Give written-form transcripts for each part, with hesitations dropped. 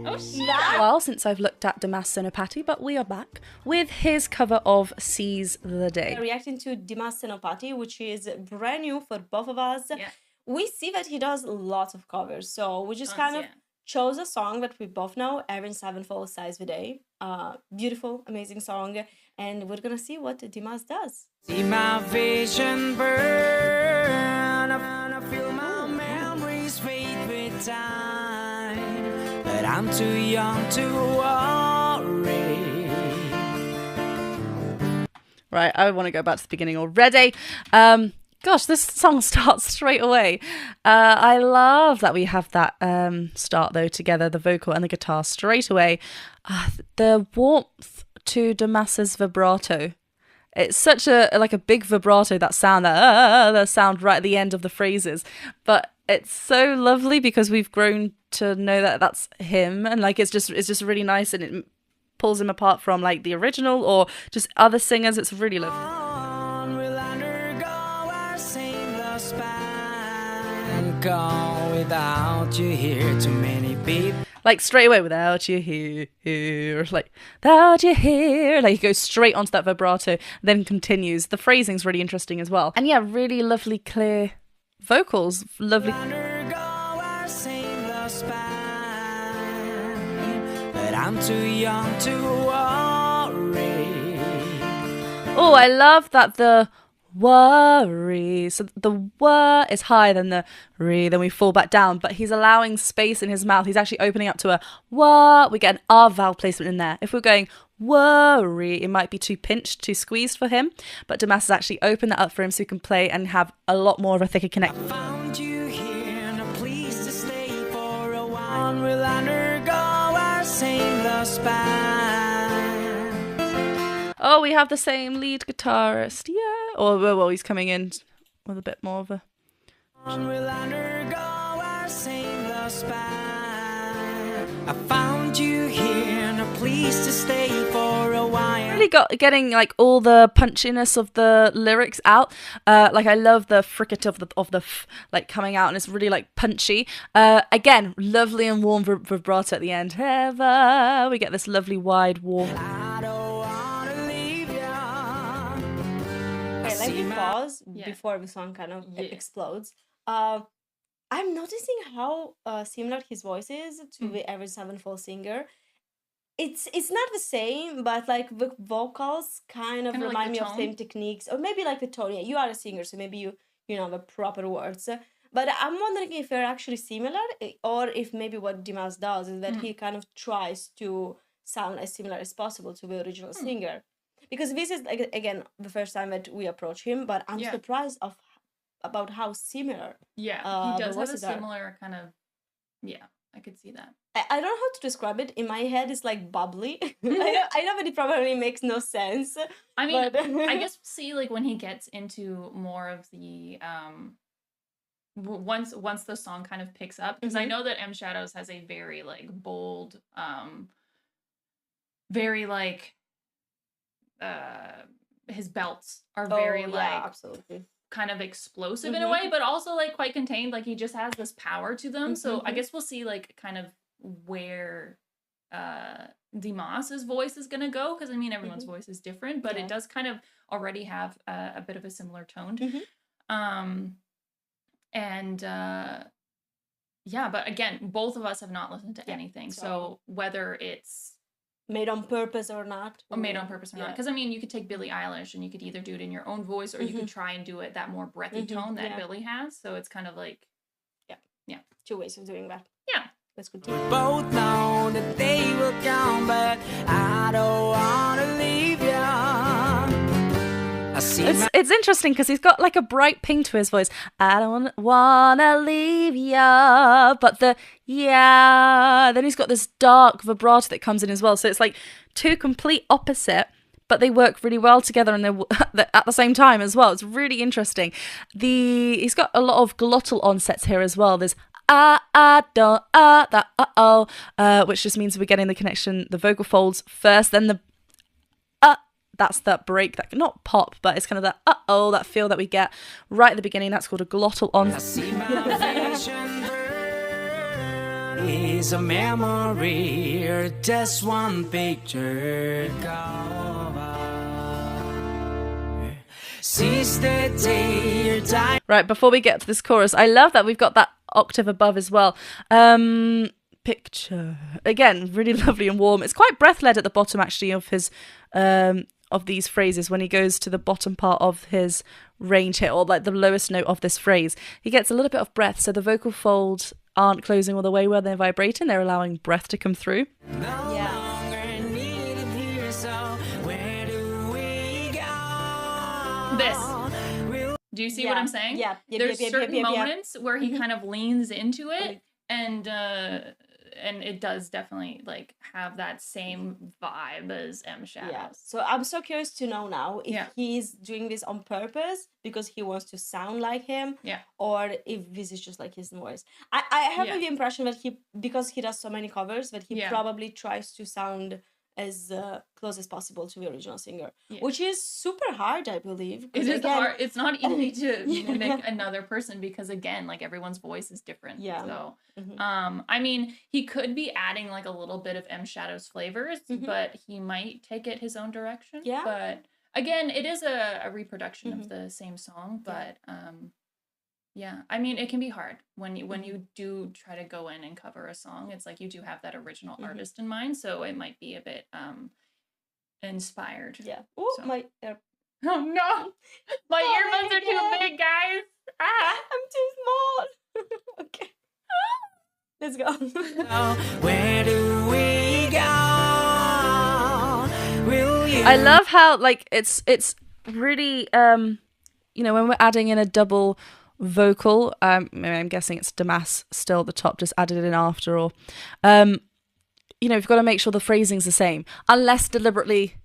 Oh shit! Well, since I've looked at Dimas Senopati, but we are back with his cover of Seize the Day. Reacting to Dimas Senopati, which is brand new for both of us. Yeah. We see that he does lots of covers, so we just kind of chose a song that we both know, Avenged Sevenfold Seize the Day. Beautiful, amazing song, and we're gonna see what Dimas does. See my vision burn, I feel my memories fade with time, but I'm too young to worry. Right, I want to go back to the beginning already. Gosh, this song starts straight away. I love that we have that start though together, the vocal and the guitar straight away. The warmth to Dimas's vibrato. It's such a big vibrato, that sound, the sound right at the end of the phrases. But it's so lovely because we've grown to know that that's him, and like it's just really nice, and it pulls him apart from like the original or just other singers. It's really lovely. Go without you here, too many people. Like straight away, without you here, like without you here, like he goes straight onto that vibrato, then continues. The phrasing's really interesting as well, and yeah, really lovely, clear vocals, lovely. But I'm too young to worry. Oh, I love that the worry. So the word is higher than the re, then we fall back down, but he's allowing space in his mouth. He's actually opening up to a wah. We get an R vowel placement in there. If we're going worry, it might be too pinched, too squeezed for him, but Dimas has actually opened that up for him so he can play and have a lot more of a thicker connection. Found you here, no please to stay for a while. We'll undergo our sailor's span. Oh, we have the same lead guitarist, yeah. Or well, he's coming in with a bit more of a. We'll undergo our sailor's span. I found you here, no please to stay for a while. Really getting like all the punchiness of the lyrics out. Like I love the fricket of the f, like coming out, and it's really like punchy. Again, lovely and warm vibrato at the end. Ever we get this lovely wide warm. I don't wanna leave ya. Okay, let me pause before the song kind of explodes. I'm noticing how similar his voice is to the average sevenfold singer. It's not the same, but like the vocals kind of remind me of same techniques, or maybe like the tone. Yeah, you are a singer, so maybe you know the proper words. But I'm wondering if they're actually similar, or if maybe what Dimas does is that he kind of tries to sound as similar as possible to the original singer. Because this is like again the first time that we approach him, but I'm surprised about how similar. Yeah, he does have a similar kind of. Yeah, I could see that. I don't know how to describe it. In my head, it's like bubbly. I know that it probably makes no sense. I mean, but I guess we'll see like when he gets into more of the once the song kind of picks up, because I know that M Shadows has a very like bold, very like his belts are very absolutely kind of explosive in a way, but also like quite contained. Like he just has this power to them. So I guess we'll see like kind of where Dimas's voice is gonna go, because I mean everyone's voice is different, but it does kind of already have a bit of a similar tone. But again, both of us have not listened to anything, so whether it's made on purpose or not. Because I mean, you could take Billie Eilish and you could either do it in your own voice, or you could try and do it that more breathy tone that Billie has. So it's kind of like, two ways of doing that. Yeah. Let's continue. We both know that they will come, but I don't wanna leave ya. It's interesting because he's got like a bright ping to his voice. I don't wanna leave ya, but the then he's got this dark vibrato that comes in as well. So it's like two complete opposite, but they work really well together, and they're at the same time as well. It's really interesting. He's got a lot of glottal onsets here as well. There's which just means we're getting the connection, the vocal folds first, then the that's that break, that not pop, but it's kind of that that feel that we get right at the beginning. That's called a glottal onset. is a memory or just one picture cover. Since the day you died. Right, before we get to this chorus, I love that we've got that octave above as well. Picture. Again, really lovely and warm. It's quite breath-led at the bottom, actually, of his of these phrases when he goes to the bottom part of his range here, or like the lowest note of this phrase. He gets a little bit of breath, so the vocal folds aren't closing all the way where they're vibrating. They're allowing breath to come through. This. Do you see what I'm saying? Yeah. There's certain moments where he kind of leans into it, and it does definitely like have that same vibe as M Shadows. Yeah. So I'm so curious to know now if he's doing this on purpose because he wants to sound like him, or if this is just like his voice. I have the impression that because he does so many covers, that he probably tries to sound as close as possible to the original singer, which is super hard, I believe. It is hard. It's not easy to mimic another person because, again, like everyone's voice is different. Yeah. So, I mean, he could be adding like a little bit of M Shadow's flavors, but he might take it his own direction. Yeah. But again, it is a reproduction of the same song, but yeah, I mean, it can be hard when you do try to go in and cover a song. It's like you do have that original artist in mind, so it might be a bit inspired. Yeah. Oh, so. Oh no, my earbuds are too big, guys. Ah, I'm too small. Okay, let's go. Where do we go? Will you? I love how like it's really when we're adding in a double vocal, I'm guessing it's Dimas still at the top, just added it in after, or you've got to make sure the phrasing's the same, unless deliberately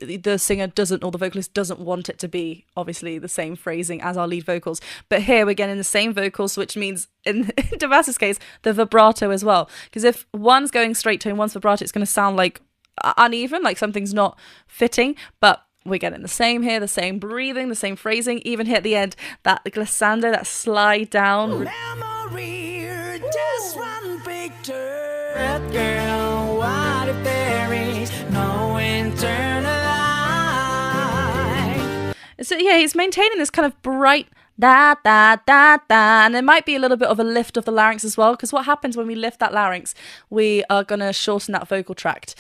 the singer doesn't, or the vocalist doesn't want it to be obviously the same phrasing as our lead vocals. But here we're getting the same vocals, which means in Dimas's case the vibrato as well, because if one's going straight tone, one's vibrato, it's going to sound like uneven, like something's not fitting. But we're getting the same here, the same breathing, the same phrasing. Even here at the end, that glissando, that slide down. Memory, just one picture. Red girl, what if there is no internal light? So yeah, he's maintaining this kind of bright da da da da, and there might be a little bit of a lift of the larynx as well, because what happens when we lift that larynx, we are going to shorten that vocal tract.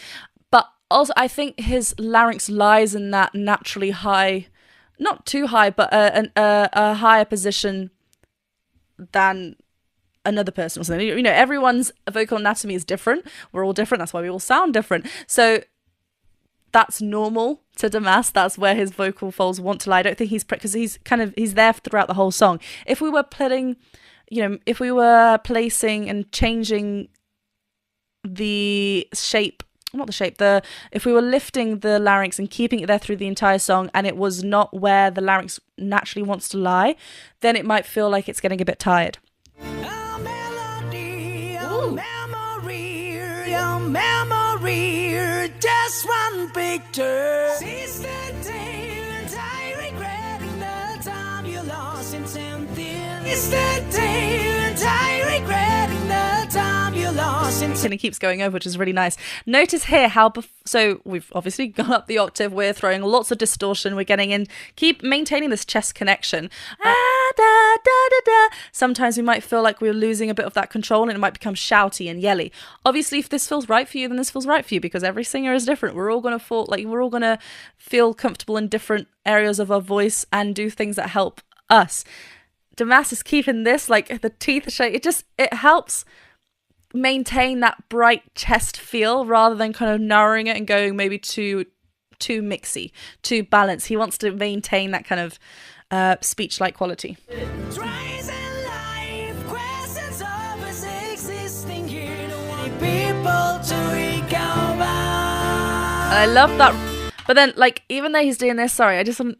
Also, I think his larynx lies in that naturally high, not too high, but a higher position than another person or something. Everyone's vocal anatomy is different. We're all different. That's why we all sound different. So that's normal to Dimas. That's where his vocal folds want to lie. I don't think because he's there throughout the whole song. If we were placing and changing the shape. Not the shape, if we were lifting the larynx and keeping it there through the entire song, and it was not where the larynx naturally wants to lie, then it might feel like it's getting a bit tired. A melody, a memory, a memory, just one picture. Since the day that I regretting the time you lost in something. It's the day that I regretting the time you lost in. And it keeps going over, which is really nice. Notice here how so we've obviously gone up the octave, we're throwing lots of distortion, we're getting in, keep maintaining this chest connection. Sometimes we might feel like we're losing a bit of that control, and it might become shouty and yelly. Obviously, if this feels right for you, then this feels right for you, because every singer is different. We're all going to feel comfortable in different areas of our voice and do things that help us. Dimas is keeping this, like the teeth shake. It helps maintain that bright chest feel rather than kind of narrowing it and going maybe too mixy, too balanced. He wants to maintain that kind of speech-like quality. And I love that. But then, like, even though he's doing this, the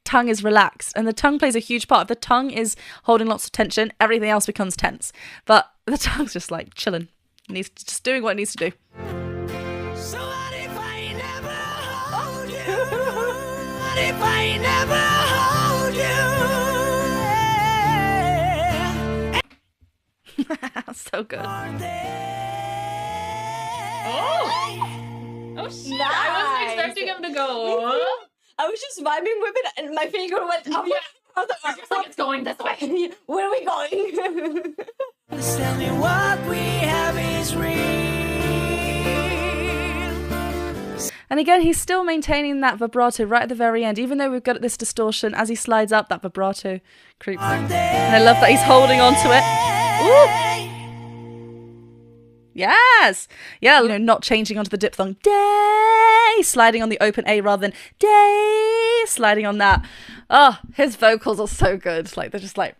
tongue is relaxed, and the tongue plays a huge part. If the tongue is holding lots of tension, everything else becomes tense. But the tongue's just like chilling. He's just doing what it needs to do. So what if I never hold you? What if I never hold you? So good. Oh shit! Nice. I wasn't expecting him to go. I was just vibing with it, and my finger went up. Yeah. It's going this way. Where are we going? Understanding what we have is real. And again, he's still maintaining that vibrato right at the very end, even though we've got this distortion. As he slides up, that vibrato creeps in. And I love that he's holding on to it. Ooh. Yes. Yeah, not changing onto the diphthong. Day, sliding on the open A rather than day, sliding on that. Oh, his vocals are so good. Like, they're just like